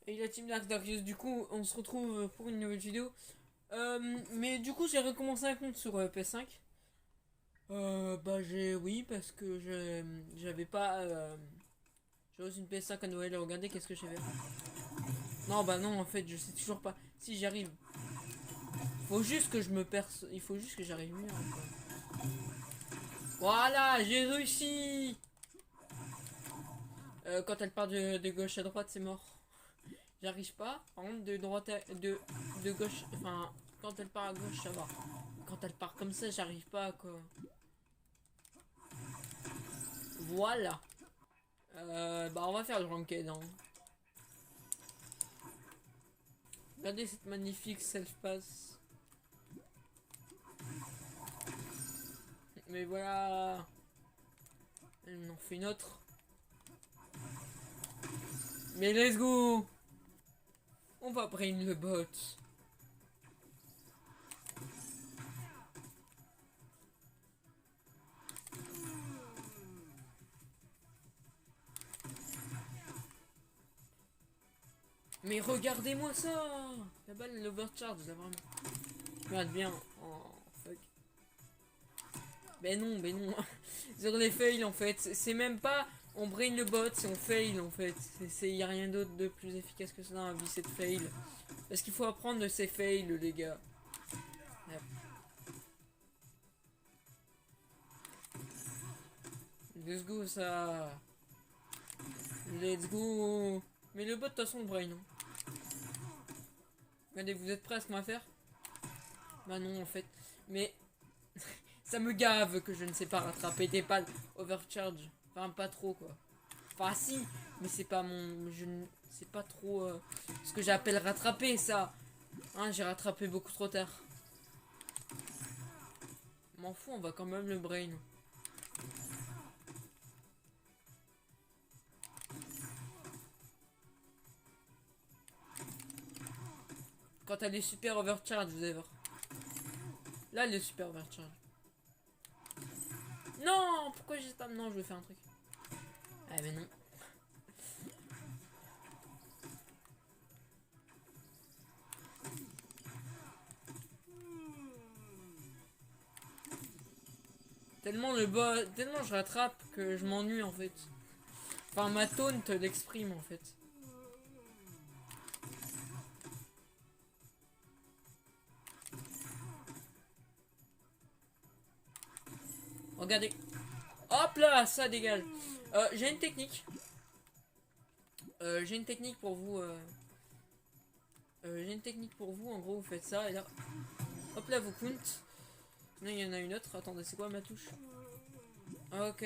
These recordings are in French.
Et la team Dark Darius, du coup, on se retrouve pour une nouvelle vidéo. Mais du coup, j'ai recommencé un compte sur PS5. Bah, oui, parce que j'avais pas. J'ai reçu une PS5 à Noël. Regardez, qu'est-ce que j'ai fait. Non, bah non, en fait, je sais toujours pas. Si j'y arrive. Faut juste que je me perce. Il faut juste que j'arrive mieux. Voilà, j'ai réussi. Quand elle part de gauche à droite, c'est mort. J'arrive pas. Par contre, de droite de gauche. Enfin, quand elle part à gauche, ça va. Quand elle part comme ça, j'arrive pas quoi. Voilà. Bah, on va faire le ranked. Hein. Regardez cette magnifique self-pass. Mais voilà. On en fait une autre. Mais let's go. On va brain le bot. Mais regardez-moi ça. La balle, elle overcharge là vraiment. Regarde bien. Oh fuck. Ben non, ben non. Sur les fails en fait. C'est même pas on brain le bot, c'est on fail en fait. Y a rien d'autre de plus efficace que ça dans la vie, c'est de fail. Parce qu'il faut apprendre de ces fails les gars. Yep. Let's go ça. Let's go. Mais le bot de toute façon le brain. Hein. Regardez, vous êtes prêts à ce qu'on va faire? Bah non en fait. Mais ça me gave que je ne sais pas rattraper des balles overcharge. Enfin pas trop quoi. Enfin si, mais c'est pas mon... C'est pas trop ce que j'appelle rattraper ça. Hein, j'ai rattrapé beaucoup trop tard. M'en fous, on va quand même le brain. Quand elle est super overcharge, vous allez voir. Là, elle est super overcharge. Non, pourquoi j'ai pas... Non, je vais faire un truc. Ah mais non. Tellement tellement je rattrape que je m'ennuie en fait. Enfin, ma taunt l'exprime en fait. Regardez. Hop là, ça dégage. J'ai une technique. J'ai une technique pour vous. J'ai une technique pour vous. En gros, vous faites ça et là. Hop là, vous count. Non, il y en a une autre. Attendez, c'est quoi ma touche? Ok.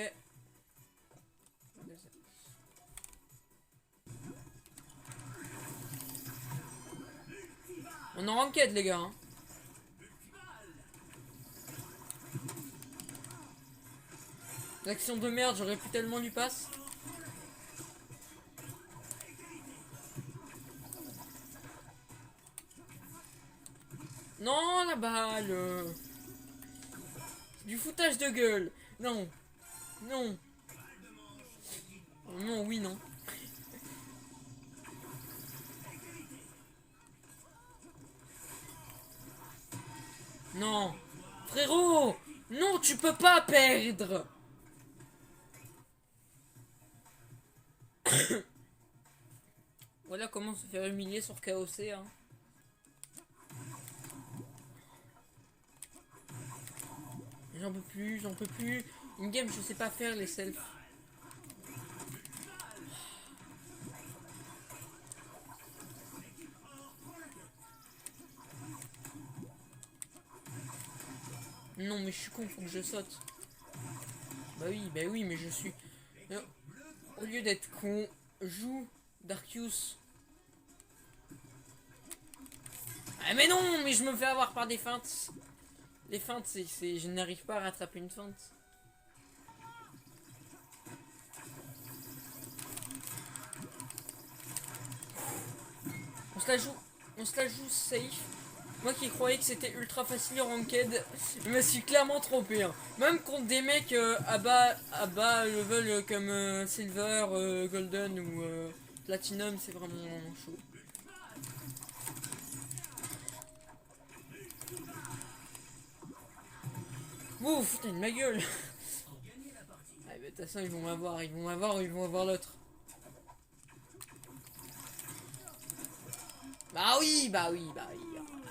On est en ranked, les gars. Hein. L'action de merde, j'aurais pu tellement lui passe. Non, la balle. Du foutage de gueule. Non. Non. Non, oui, non. Non. Frérot. Non, tu peux pas perdre. Voilà comment se faire humilier sur KOC. Hein. J'en peux plus, j'en peux plus. Une game, je sais pas faire les selfs. Non, mais je suis con, faut que je saute. Bah oui, mais je suis. Au lieu d'être con, joue Darkius. Ah, mais non, mais je me fais avoir par des feintes. Les feintes, je n'arrive pas à rattraper une feinte. On se la joue safe. Moi qui croyais que c'était ultra facile en ranked, je me suis clairement trompé. Hein. Même contre des mecs à bas level comme Silver, Golden ou Platinum, c'est vraiment chaud. Ouf, putain, de ma gueule. Ah, de toute façon, ils vont m'avoir ou ils vont avoir l'autre. Bah oui.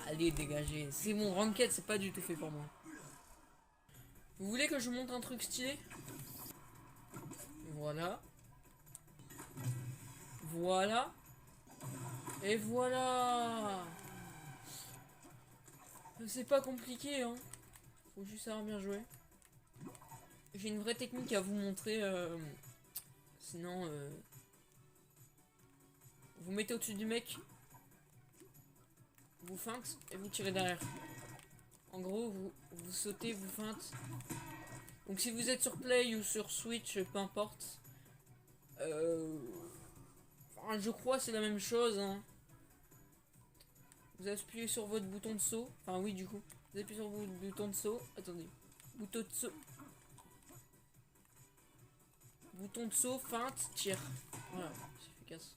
Allez, dégagez. C'est mon ranked, c'est pas du tout fait pour moi. Vous voulez que je vous montre un truc stylé? Voilà. Voilà. Et voilà. C'est pas compliqué, hein. Faut juste savoir bien jouer. J'ai une vraie technique à vous montrer. Sinon, vous mettez au-dessus du mec. Vous feinte et vous tirez derrière. En gros, vous sautez, vous feinte. Donc si vous êtes sur Play ou sur Switch, peu importe. Enfin, je crois c'est la même chose. Hein. Vous appuyez sur votre bouton de saut. Enfin oui, du coup. Vous appuyez sur votre bouton de saut. Attendez. Bouton de saut. Bouton de saut, feinte, tire. Voilà, c'est efficace.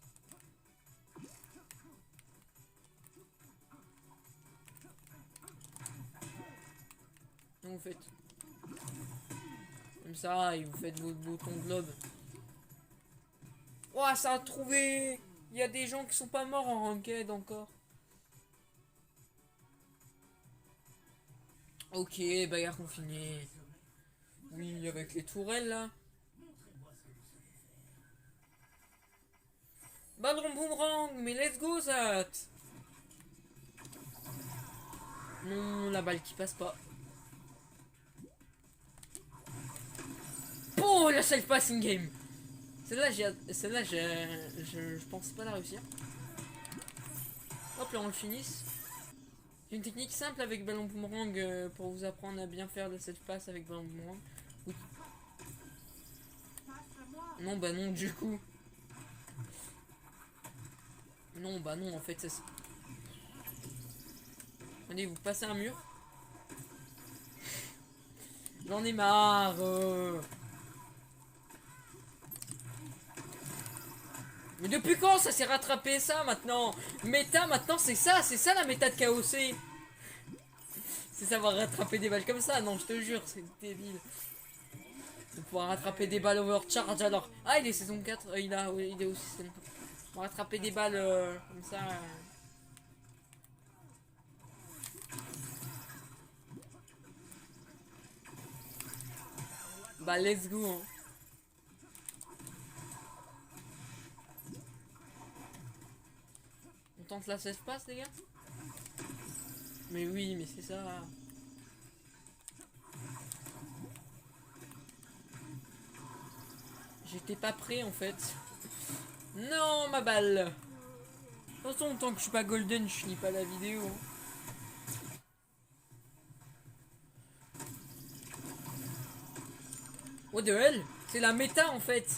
Donc vous faites comme ça et vous faites votre bouton de globe. Oh, ça a trouvé. Il y a des gens qui sont pas morts en ranked encore. Ok, bagarre confinée. Oui, avec les tourelles là. Ballon boomerang, mais let's go Zat. Non, la balle qui passe pas. Oh, la self passing game. Celle-là, je pense pas la réussir. Hop là, on le finisse. J'ai une technique simple avec ballon boomerang pour vous apprendre à bien faire de cette passe avec ballon boomerang. Oui. Non, bah non, du coup. Non, bah non, en fait, ça c'est... Allez, vous passez un mur. J'en ai marre. Mais depuis quand ça s'est rattrapé ça maintenant? Méta maintenant c'est ça la méta de KOC. C'est savoir rattraper des balles comme ça, non je te jure, c'est débile. De pouvoir rattraper des balles overcharge alors. Ah il est saison 4, il est aussi saison 4. On va rattraper des balles comme ça. Bah let's go hein. On tente la safe pass les gars. Mais oui mais c'est ça. J'étais pas prêt en fait. Non ma balle. De toute façon tant que je suis pas golden je finis pas la vidéo. What the hell? C'est la méta en fait.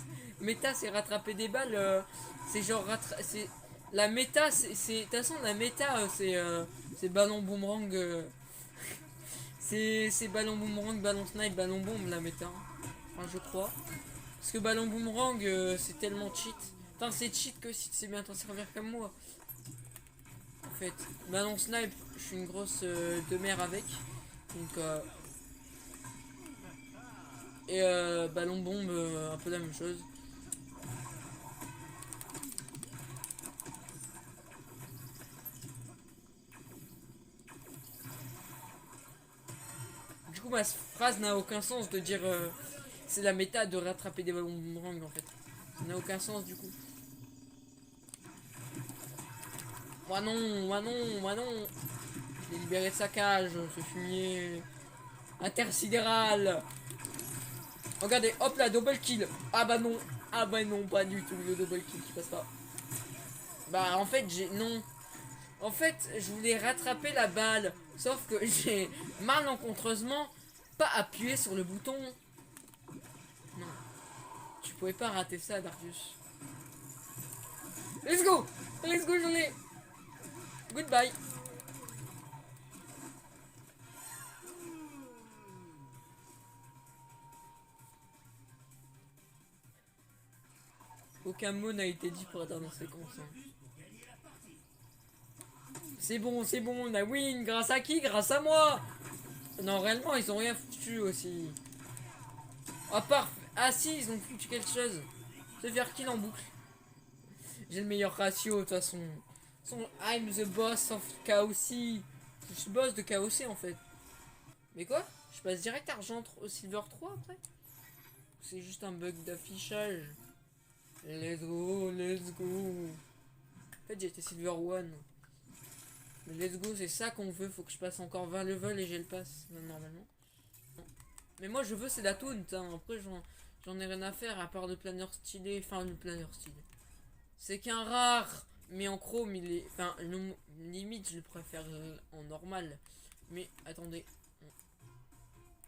Méta c'est rattraper des balles. C'est genre c'est la méta c'est de toute façon la méta c'est ballon boomerang. C'est ballon boomerang, ballon snipe, ballon bombe la méta. Enfin je crois. Parce que ballon boomerang c'est tellement cheat. Enfin c'est cheat que si tu sais bien t'en servir comme moi. En fait, ballon snipe, je suis une grosse de mer avec. Donc et ballon bombe, un peu la même chose. Du coup, ma phrase n'a aucun sens de dire c'est la méta de rattraper des ballons boomerang en fait. Ça n'a aucun sens du coup. Moi non, moi non, moi non. Je l'ai libéré de sa cage, ce fumier intersidéral. Regardez, hop là, double kill. Ah bah non, pas du tout, le double kill qui passe pas. Bah en fait, non. En fait, je voulais rattraper la balle. Sauf que j'ai malencontreusement pas appuyé sur le bouton. Non. Tu pouvais pas rater ça, Darius. Let's go! Let's go, j'en ai! Goodbye! Ok. aucun mot n'a été dit pour être dans ces séquence. C'est bon, on a win. Grâce à qui? Grâce à moi. Non, réellement, ils ont rien foutu aussi. À part... Ah si, ils ont foutu quelque chose. Se faire kill en boucle. J'ai le meilleur ratio, de toute façon. I'm the boss of KOC. Je suis boss de KOC, en fait. Mais quoi? Je passe direct argent au Silver 3 après? C'est juste un bug d'affichage. Let's go, let's go. En fait, j'étais Silver 1. Mais let's go, c'est ça qu'on veut. Faut que je passe encore 20 levels et j'ai le pass, normalement. Mais moi, je veux c'est la taunt. Hein. Après, j'en ai rien à faire à part le planeur stylé. Enfin, le planeur stylé. C'est qu'un rare. Mais en chrome, il est... Enfin, limite, je le préfère en normal. Mais attendez.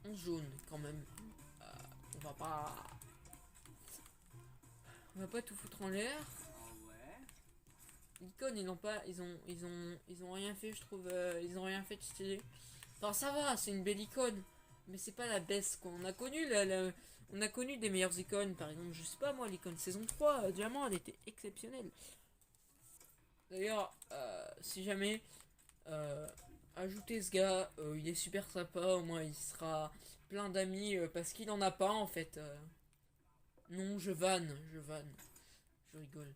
En jaune, quand même. On va pas... On va pas tout foutre en l'air. L'icône, ils ont rien fait, je trouve. Ils ont rien fait de stylé. Enfin, ça va, c'est une belle icône. Mais c'est pas la baisse qu'on a connu. On a connu des meilleures icônes. Par exemple, je sais pas moi, l'icône saison 3, Diamant, elle était exceptionnelle. D'ailleurs, si jamais ajoutez ce gars, il est super sympa. Au moins, il sera plein d'amis parce qu'il en a pas en fait. Non, je vanne. Je rigole.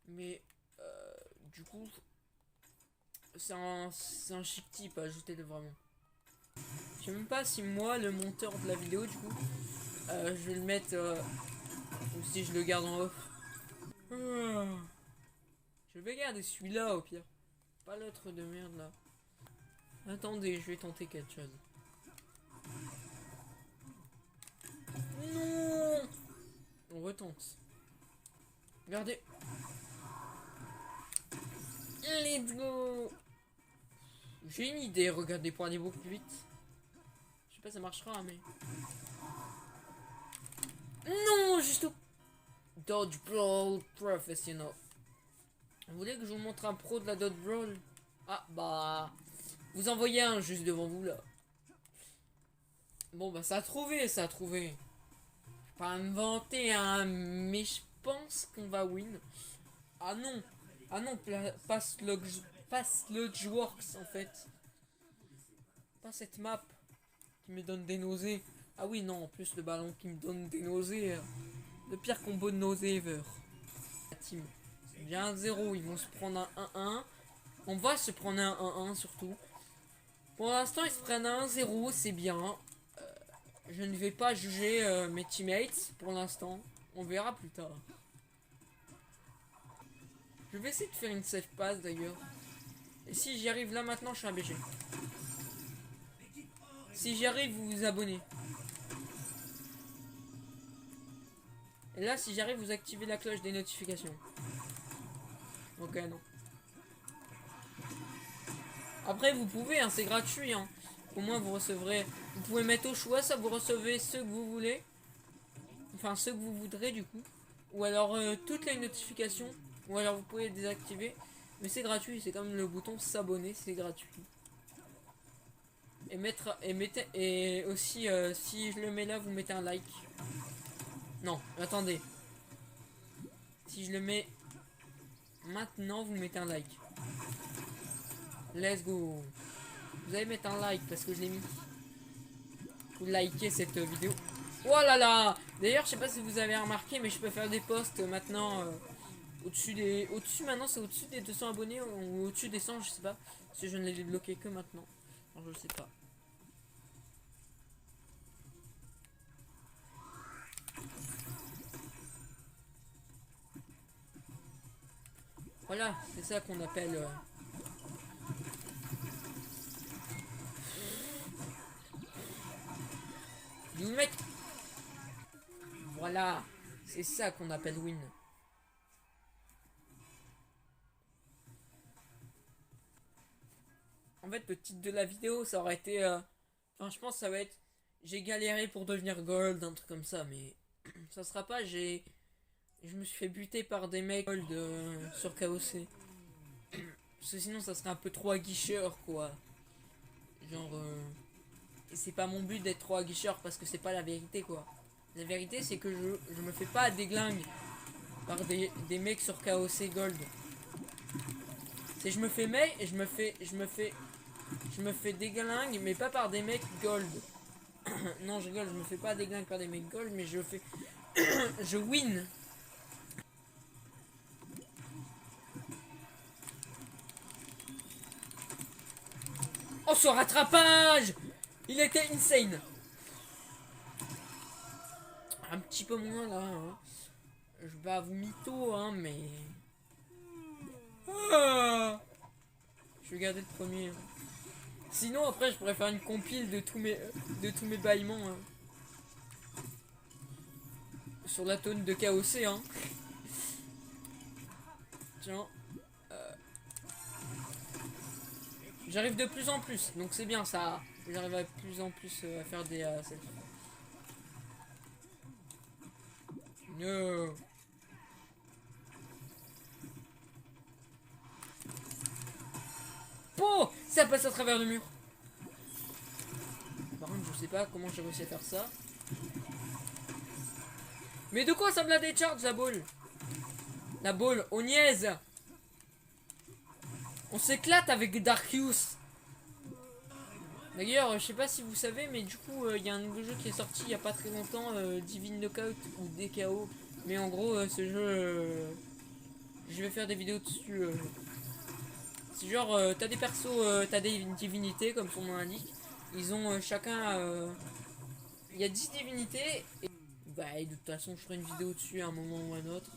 Mais du coup, c'est un chic type à ajouter de vraiment. Je sais même pas si moi, le monteur de la vidéo, du coup, je vais le mettre ou si je le garde en off. Je vais garder celui-là au pire. Pas l'autre de merde là. Attendez, je vais tenter quelque chose. Non! On retente. Regardez. Let's go! J'ai une idée, regardez, pour aller beaucoup plus vite. Je sais pas si ça marchera, mais... Non, juste au... Dodgeball Professional. Vous voulez que je vous montre un pro de la Dodgeball? Ah, bah... Vous en voyez un juste devant vous, là. Bon, bah, ça a trouvé. Pas me vanter, hein, mais je pense qu'on va win. Ah non, passe Lodgeworks en fait. Pas cette map qui me donne des nausées. Ah oui, non, en plus le ballon qui me donne des nausées. Le pire combo de nausées ever. La team, c'est bien un 0, ils vont se prendre un 1-1. On va se prendre un 1-1 surtout. Pour l'instant, ils se prennent un 1-0, c'est bien. Je ne vais pas juger mes teammates pour l'instant. On verra plus tard. Je vais essayer de faire une safe pass d'ailleurs. Et si j'y arrive là maintenant, je suis un BG. Si j'y arrive, vous vous abonnez. Et là, si j'arrive, vous activez la cloche des notifications. Ok, non. Après, vous pouvez, hein, c'est gratuit. Hein. Au moins, vous recevrez... Vous pouvez mettre au choix, ça vous recevez ceux que vous voulez. Enfin, ceux que vous voudrez, du coup. Ou alors, toutes les notifications. Ou alors, vous pouvez les désactiver. Mais c'est gratuit, c'est comme le bouton s'abonner, c'est gratuit. Et aussi, si je le mets là, vous mettez un like. Non, attendez. Si je le mets maintenant, vous mettez un like. Let's go. Vous allez mettre un like parce que je l'ai mis. Vous likez cette vidéo. Oh là là. D'ailleurs, je sais pas si vous avez remarqué, mais je peux faire des posts maintenant au-dessus maintenant, c'est au-dessus des 200 abonnés ou au-dessus des 100, je sais pas. Parce que je ne l'ai débloqué que maintenant. Alors, je sais pas. Voilà, c'est ça qu'on appelle... You mec. Voilà, c'est ça qu'on appelle win. En fait, le titre de la vidéo, ça aurait été... Enfin, je pense que ça va être... J'ai galéré pour devenir gold, un truc comme ça, mais... ça sera pas, je me suis fait buter par des mecs gold sur KOC. Parce que sinon, ça serait un peu trop aguicheur, quoi. Genre... Et c'est pas mon but d'être trop aguicheur parce que c'est pas la vérité, quoi. La vérité, c'est que je me fais pas déglingue. par des mecs sur KOC Gold. C'est je me fais déglingue, mais pas par des mecs Gold. Non, je rigole, je me fais pas déglingue par des mecs Gold, mais je fais... je win. Oh, ce rattrapage! Il était insane. Un petit peu moins là. Hein. Je vais vous mytho, hein, mais... Ah, je vais garder le premier. Sinon, après, je pourrais faire une compile de tous mes bâillements. Hein. Sur la tonne de KOC, hein. Tiens. J'arrive de plus en plus, donc c'est bien ça. J'arrive de plus en plus à faire des selfies. No. Oh, ça passe à travers le mur. Par contre, je sais pas comment j'ai réussi à faire ça. Mais de quoi ça me la décharge, la balle? La balle, on niaise. On s'éclate avec Darkius. D'ailleurs, je sais pas si vous savez, mais du coup, il y a un nouveau jeu qui est sorti il y a pas très longtemps, Divine Knockout ou DKO. Mais en gros, ce jeu, je vais faire des vidéos dessus. C'est genre, t'as des persos, t'as des divinités, comme son nom l'indique. Ils ont chacun... Il y a 10 divinités. Et de toute façon, je ferai une vidéo dessus à un moment ou à un autre.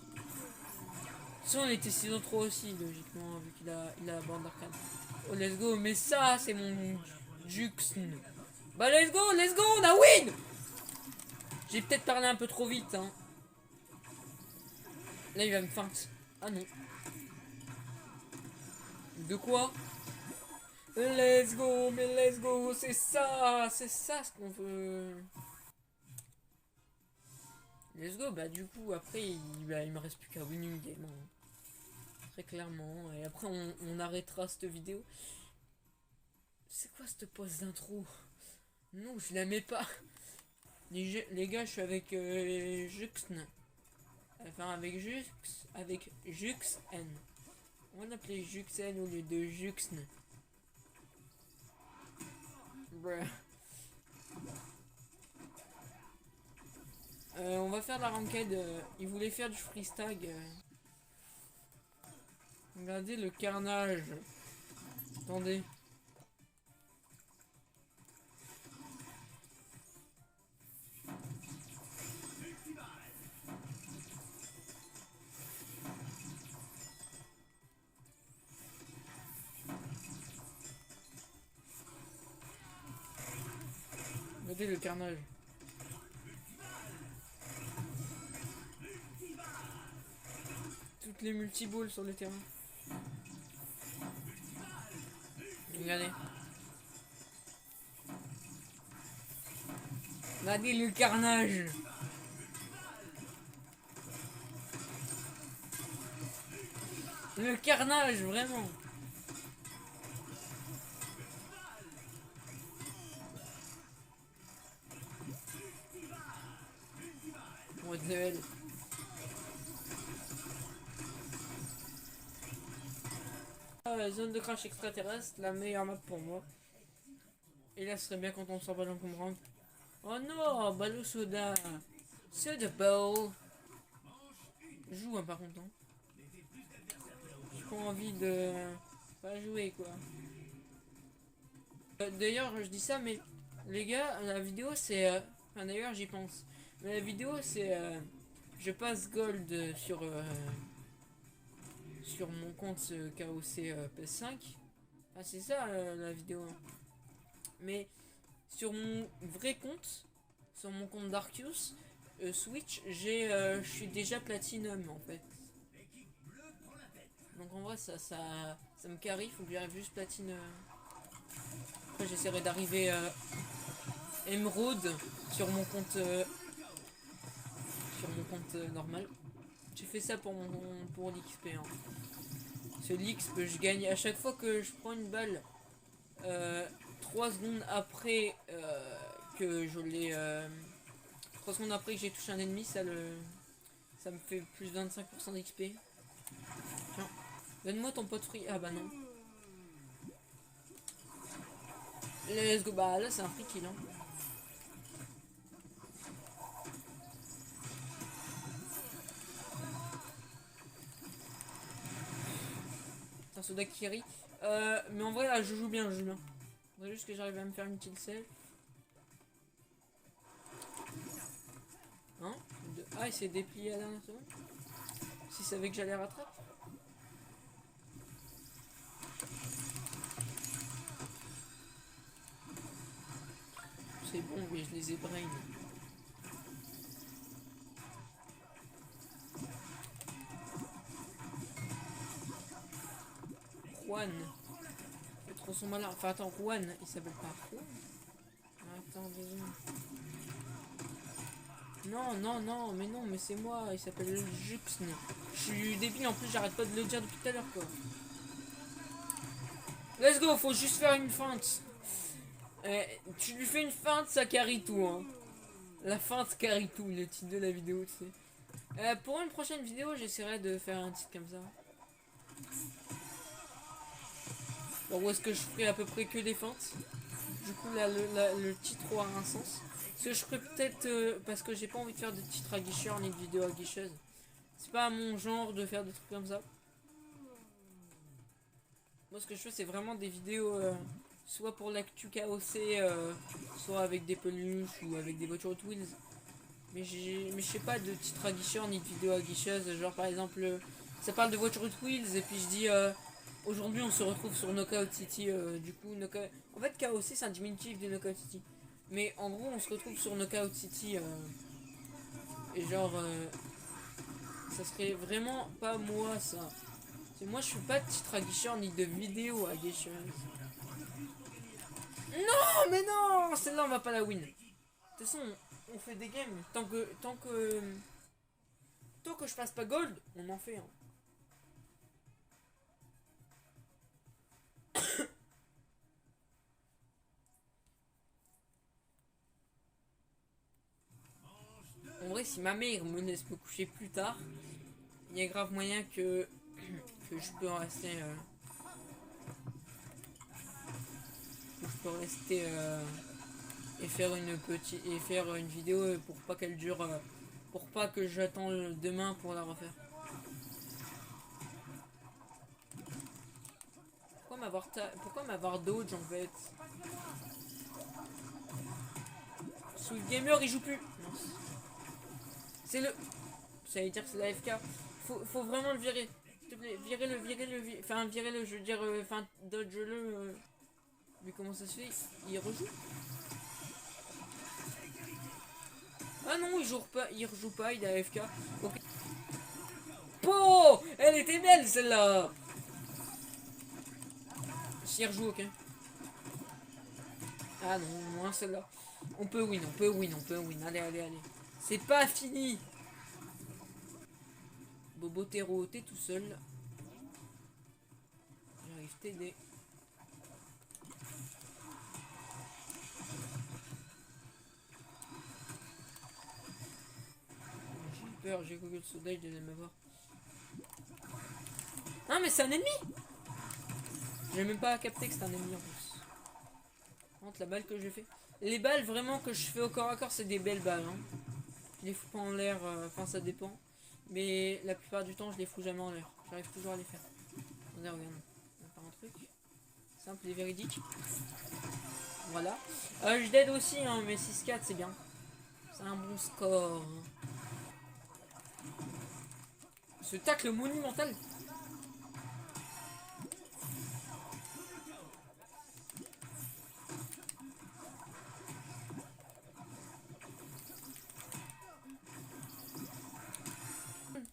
Si on était saison 3 aussi, logiquement, vu qu'il a la bande d'arcane. Oh, let's go. Mais ça, c'est mon Juxn. Bah, let's go, on a win. J'ai peut-être parlé un peu trop vite, hein. Là, il va me feinte. Ah non. De quoi? Let's go, mais let's go, c'est ça ce qu'on veut. Let's go, bah du coup, après, il me reste plus qu'à win une game, hein. Très clairement, et après, on arrêtera cette vidéo. C'est quoi cette pause d'intro? Non, je la mets pas. Les gars, je suis avec Juxn. Enfin, avec Juxn. On va l'appeler Juxn au lieu de Juxn. On va faire la ranked. Il voulait faire du freestyle. Regardez le carnage. Attendez. Regardez le carnage. Toutes les multiballs sur le terrain. Regardez. Regardez le carnage. Le carnage, vraiment. What the hell. Zone de crash extraterrestre, la meilleure map pour moi. Et là, ce serait bien quand on sort ballon comme rampe. Oh non, ballon soda. Soda ball. Joue, hein, par contre. Hein. J'ai pas envie de pas jouer, quoi. D'ailleurs, je dis ça, mais les gars, la vidéo c'est... Enfin, d'ailleurs, j'y pense. Mais la vidéo c'est... je passe gold sur mon compte KOC PS5. Ah, c'est ça la vidéo. Mais sur mon vrai compte, sur mon compte Darkius, Switch, je suis déjà platinum en fait. Donc en vrai, ça me carry, faut que j'arrive juste platine. Après, j'essaierai d'arriver émeraude sur mon compte normal. J'ai fait ça pour l'XP. Hein. Ce l'XP, je gagne à chaque fois que je prends une balle. 3 secondes après que je l'ai 3 secondes après que j'ai touché un ennemi, ça Ça me fait plus de 25% d'XP. Tiens, donne-moi ton pot free. Ah bah non. Let's go. Bah là c'est un free kill hein. C'est un soda qui rit. Mais en vrai là je joue bien, je joue bien. Faudrait juste que j'arrive à me faire une petite selle. Hein? Ah il s'est déplié à la dernière seconde. S'il savait que j'allais rattraper. C'est bon mais je les ai brain. Juan. Il fait trop son malin. Enfin attends, Juan, il s'appelle pas Juan. Attends, désolé. Non, non, non, mais non, mais c'est moi, il s'appelle Juxn. Je suis débile en plus, j'arrête pas de le dire depuis tout à l'heure quoi. Let's go, faut juste faire une feinte. Tu lui fais une feinte, ça carry tout hein. La feinte carry tout, le titre de la vidéo, tu sais. Pour une prochaine vidéo, j'essaierai de faire un titre comme ça. Alors où est-ce que je ferai à peu près que des feintes. Du coup là le titre aura un sens. Ce que je ferai peut-être parce que j'ai pas envie de faire de titres à guicheur ni de vidéos à guicheuse. C'est pas mon genre de faire des trucs comme ça. Moi ce que je fais c'est vraiment des vidéos soit pour l'actu KOC, soit avec des peluches ou avec des voitures Hot Wheels. Mais je sais pas de titres à guicheur ni de vidéos à guicheuse. Genre par exemple ça parle de voitures Hot Wheels et puis je dis aujourd'hui on se retrouve sur Knockout City. Du coup en fait KOC c'est un diminutif de Knockout City. Mais en gros on se retrouve sur Knockout City et genre ça serait vraiment pas moi ça. Moi je suis pas de titre à guicheur ni de vidéo à guicheuse. Non mais non, celle-là on va pas la win. De toute façon on fait des games. Tant que je passe pas gold, on en fait hein. En vrai si ma mère me laisse me coucher plus tard, il y a grave moyen que je peux rester et faire une vidéo pour pas qu'elle dure pour pas que j'attends demain pour la refaire. Pourquoi m'avoir dodge en fait? Sweet Gamer il joue plus. C'est le. J'allais dire que c'est la FK. Faut vraiment le virer. S'il te plaît, virez-le. Enfin, virez-le, je veux dire. Enfin, dodge-le. Mais comment ça se fait? Il rejoue? Ah non, il rejoue pas, il est AFK. Ok. Oh, elle était belle celle-là! S'il rejoue, ok. Ah non, moins celle-là. On peut win. Allez. C'est pas fini! Bobotero, t'es tout seul. J'arrive t'aider. J'ai peur, j'ai Google Soda, il devait m'avoir. Ah mais c'est un ennemi! J'ai même pas capté que c'est un ennemi en plus. Entre la balle que j'ai fait. Les balles vraiment que je fais au corps à corps, c'est des belles balles. Hein. Je les fous pas en l'air, enfin ça dépend. Mais la plupart du temps, je les fous jamais en l'air. J'arrive toujours à les faire. Attendez, regarde. On va faire un truc. Simple et véridique. Voilà. Je dead aussi, hein, mais 6-4 c'est bien. C'est un bon score. Ce tacle monumental.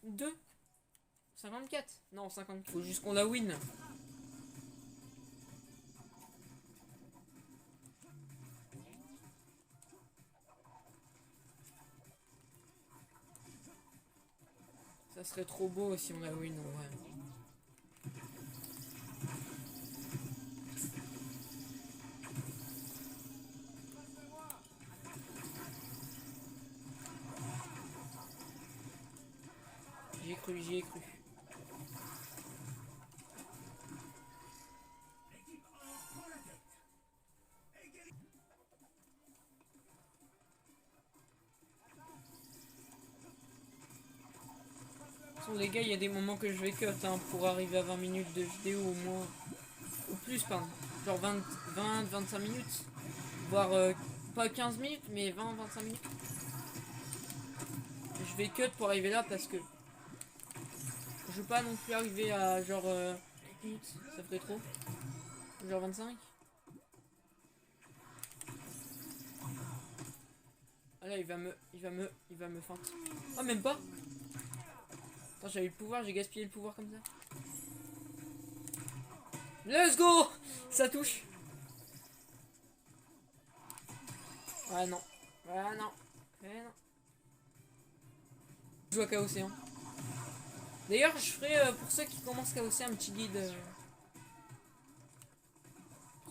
Deux. 54. Non, 50. Faut juste qu'on la win. Ça serait trop beau si on la win en vrai. J'y ai cru, j'y ai cru. Les gars, il y a des moments que je vais cut hein, pour arriver à 20 minutes de vidéo au moins. Ou plus, pardon. Genre 25 minutes. Voire pas 15 minutes, mais 20-25 minutes. Je vais cut pour arriver là parce que je veux pas non plus arriver à genre 30 minutes. Ça ferait trop. Genre 25. Ah là, il va me feinte. Ah, même pas. Attends, j'avais le pouvoir, j'ai gaspillé le pouvoir comme ça. Let's go! Ça touche. Ah non. Ah non. Eh non. Je joue à KOC. Hein. D'ailleurs, je ferai pour ceux qui commencent KOC un petit guide.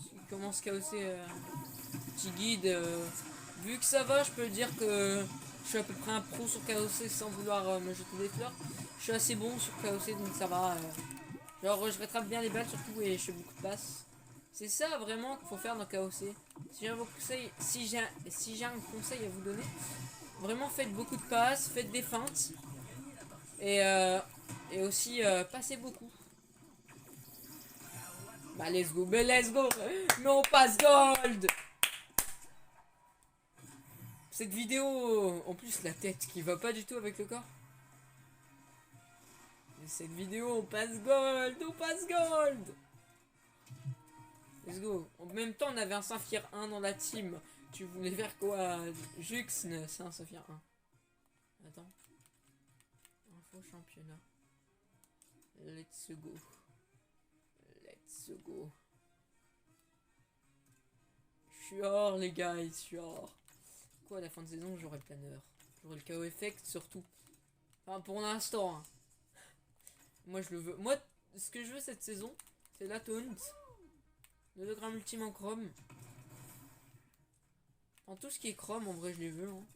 Qui commencent KOC petit guide. Vu que ça va, je peux dire que je suis à peu près un pro sur KOC sans vouloir me jeter des fleurs. Je suis assez bon sur KOC donc ça va. Genre je rattrape bien les balles surtout et je fais beaucoup de passes. C'est ça vraiment qu'il faut faire dans KOC. Si j'ai un conseil à vous donner, vraiment faites beaucoup de passes, faites des feintes. Et aussi passez beaucoup. Bah let's go, mais let's go. Mais on passe gold. Cette vidéo, en plus la tête qui va pas du tout avec le corps. Cette vidéo, on passe gold, on passe gold. Let's go. En même temps, on avait un Saphir 1 dans la team. Tu voulais faire quoi? Juxn, c'est un Saphir 1. Attends. Info championnat. Let's go. Let's go. Je suis hors, les gars, je suis hors. Quoi, à la fin de saison, j'aurai le planeur. J'aurai le KO effect surtout. Enfin, pour l'instant. Hein. Moi, je le veux. Moi, ce que je veux cette saison, c'est la taunt. Le hologramme ultime en chrome. En tout ce qui est chrome, en vrai, je les veux. Hein.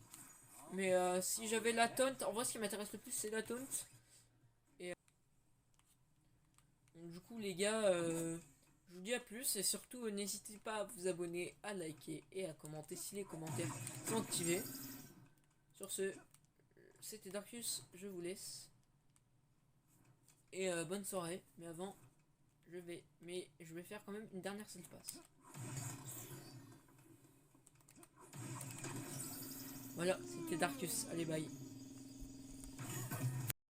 Mais si j'avais la taunt, en vrai, ce qui m'intéresse le plus, c'est la taunt. Et donc, du coup, les gars, je vous dis à plus. Et surtout, n'hésitez pas à vous abonner, à liker et à commenter si les commentaires sont activés. Sur ce, c'était Darkus, je vous laisse. Et bonne soirée. Mais avant, je vais faire quand même une dernière seule passe. Voilà, c'était Darkus. Allez, bye.